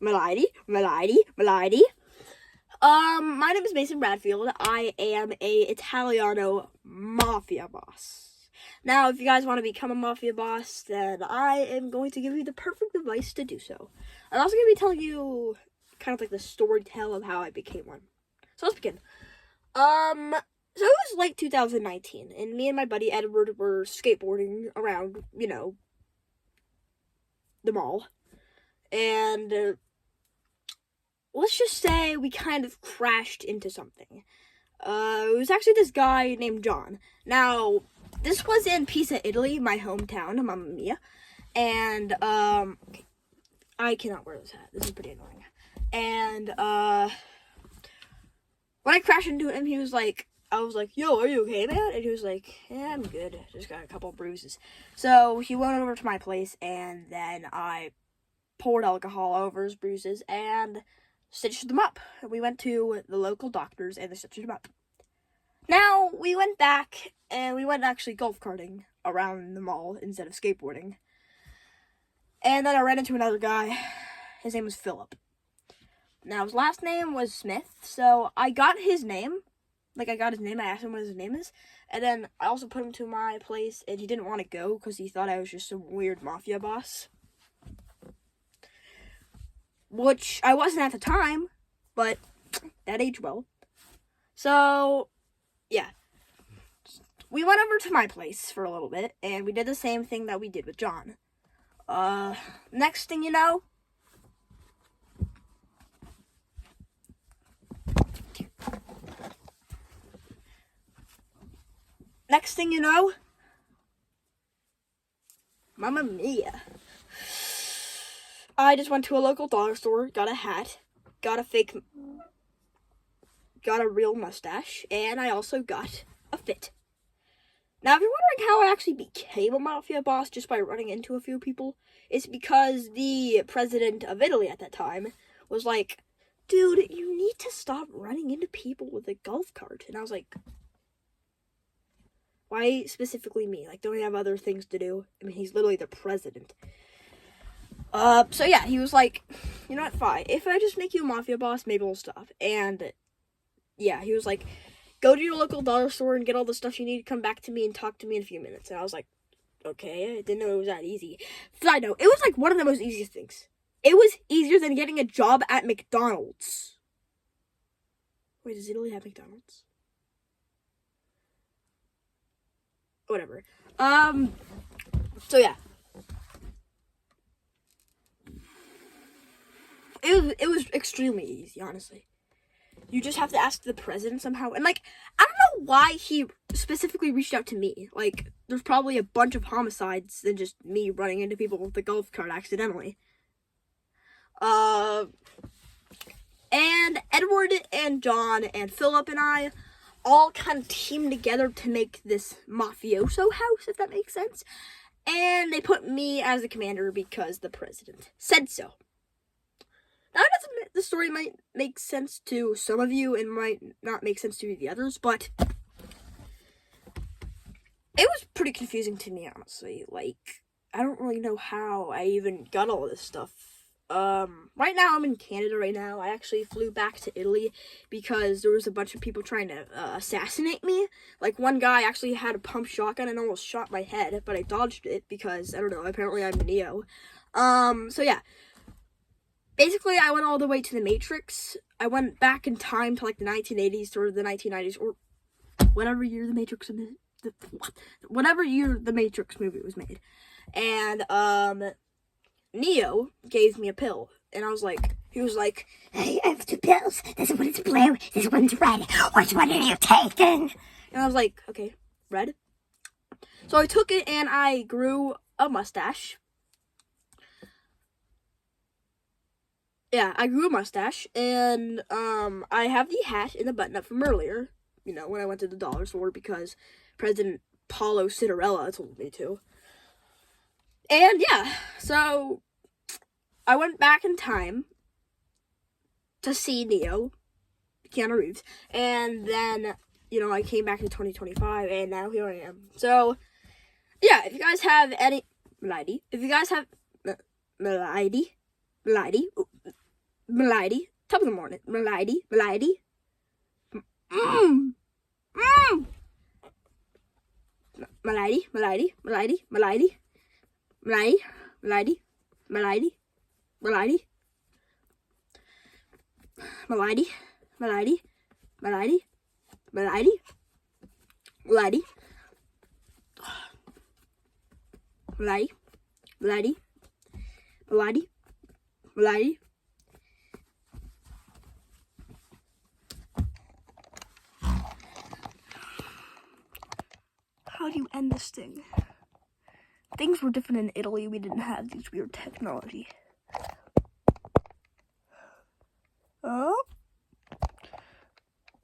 Milady. My name is Mason Bradfield. I am a Italiano mafia boss. Now, if you guys want to become a mafia boss, then I am going to give you the perfect advice to do so. I'm also going to be telling you kind of like the story tale of how I became one. So let's begin. So it was late 2019, and me and my buddy Edward were skateboarding around, the mall. And let's just say we kind of crashed into something. It was actually this guy named John. Now, this was in Pisa, Italy, my hometown, Mamma Mia. And, I cannot wear this hat. This is pretty annoying. And, when I crashed into him, I was like, yo, are you okay, man? And he was like, yeah, I'm good. Just got a couple of bruises. So he went over to my place, and then I poured alcohol over his bruises and stitched them up. We went to the local doctors, and they stitched them up. Now, we went back, and we went actually golf karting around the mall instead of skateboarding. And then I ran into another guy. His name was Philip. Now, his last name was Smith, so I got his name. I asked him what his name is, and then I also put him to my place, and he didn't want to go because he thought I was just some weird mafia boss. Which I wasn't at the time, but that aged well. So, yeah. We went over to my place for a little bit, and we did the same thing that we did with John. Next thing you know, Mamma Mia. I just went to a local dollar store, got a hat, got a real mustache, and I also got a fit. Now, if you're wondering how I actually became a mafia boss just by running into a few people, it's because the president of Italy at that time was like, dude, you need to stop running into people with a golf cart. And I was like, why specifically me? Don't you have other things to do? I mean, he's literally the president. So yeah, he was like, you know what, fine. If I just make you a mafia boss, maybe we'll stop. And yeah, he was like, go to your local dollar store and get all the stuff you need, come back to me and talk to me in a few minutes. And I was like, okay, I didn't know it was that easy. Side note, it was one of the most easiest things. It was easier than getting a job at McDonald's. Wait, does Italy have McDonald's? Whatever. So yeah. It was extremely easy, honestly. You just have to ask the president somehow. And, I don't know why he specifically reached out to me. There's probably a bunch of homicides than just me running into people with the golf cart accidentally. And Edward and John and Philip and I all kind of teamed together to make this mafioso house, if that makes sense. And they put me as the commander because the president said so. Now, the story might make sense to some of you and might not make sense to the others, but it was pretty confusing to me, honestly. I don't really know how I even got all this stuff. Right now, I'm in Canada right now. I actually flew back to Italy because there was a bunch of people trying to assassinate me. One guy actually had a pump shotgun and almost shot my head, but I dodged it because, I don't know, apparently I'm Neo. So yeah. Basically, I went all the way to the Matrix. I went back in time to, the 1980s or the 1990s, or whatever year the Matrix movie was made. And, Neo gave me a pill, and he was like, I have 2 pills. This one's blue, this one's red. Which one are you taking? And I was like, okay, red. So I took it, and I grew a mustache. Yeah, I grew a mustache, and, I have the hat and the button-up from earlier, when I went to the dollar store, because President Paulo Citarella told me to. And, yeah, so I went back in time to see Neo, Keanu Reeves, and then, I came back in 2025, and now here I am. So, yeah, if you guys have any, Milady, Milady. Top of the morning. Milady. Milady. Mmm. Mmm. Milady. Milady. Milady. Milady. Milady. Milady. Milady. Milady. Milady. Milady. Milady. Milady. Milady. Milady. Milady. Milady. Milady. How do you end this thing? Things were different in Italy. We didn't have these weird technology.